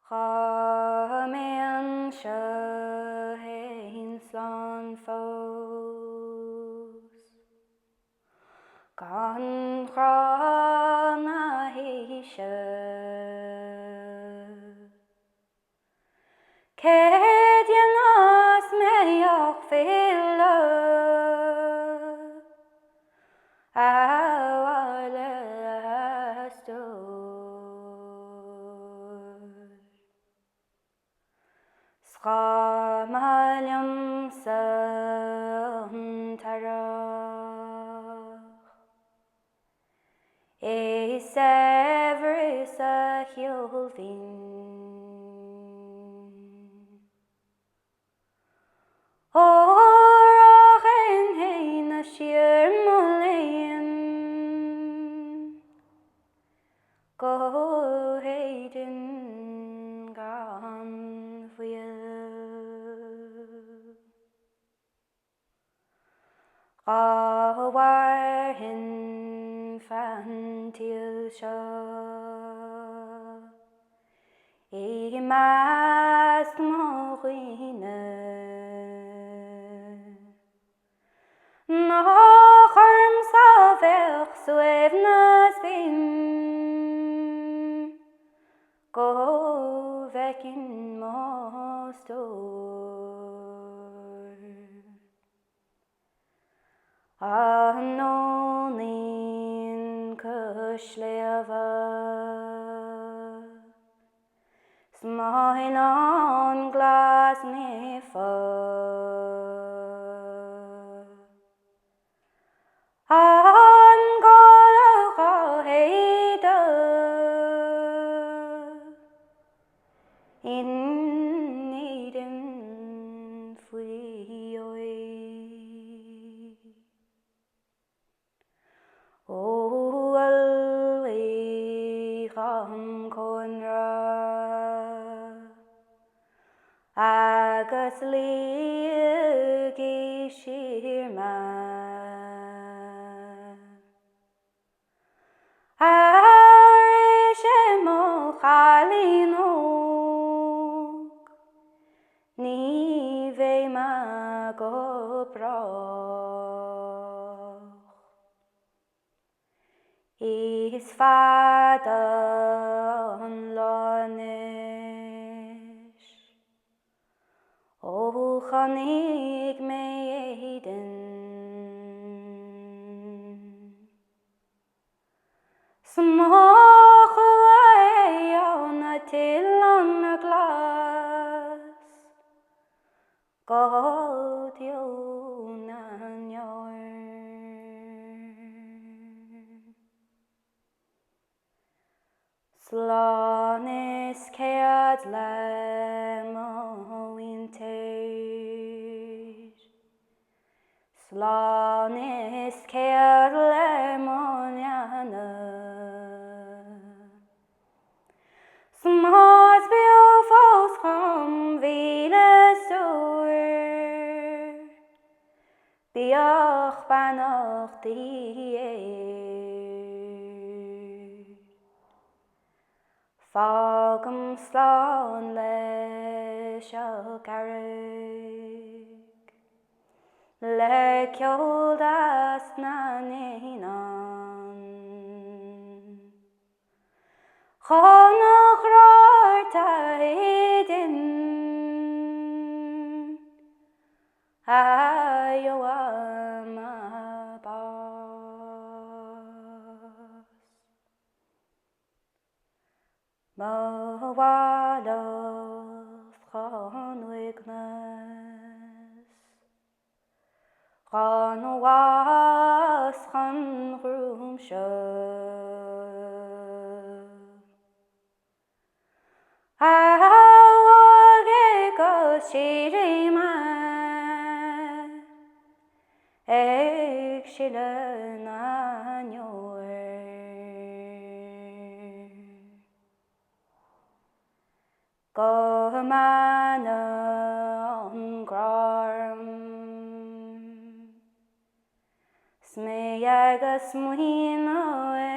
Chamean shehin slán fós gan chrána híise Céidean as méoch féile áhhaile stór Schamáilm sa tarach Éire sa Fhaoláin Órach ein héine siar moléin go héidean gan bhuiil Ghabharthin fantíl seo I measc mo dhaoine Nach orm sa bheadh suibhneas bhín go bhfeicin mo stór An ólín cúisléamha Smaoileán glas mé An gáladh á héide in éidean faoi oig Ó alwaí chum conra agus líogaí siar Éire mo chalín óg ní bheidh me go brach Is fada an láis ó chanig mé éidean Smach an na til an na glas Gaudiún an jarn Slán is céad le mo intéir Slán is céad le mo leanna Smás beo fós chum mhíle stór Bíoch bannachtaí éir Fágam slán leis a garreg Le ceoldas na néanan Chonach ráirta éidean Aioam a bás Má bhaileh chun uigneas Chun was chun hrúm seo Áhhaige go sirí me ag siile na ndeor Go mana an gráirm Smé agus muoine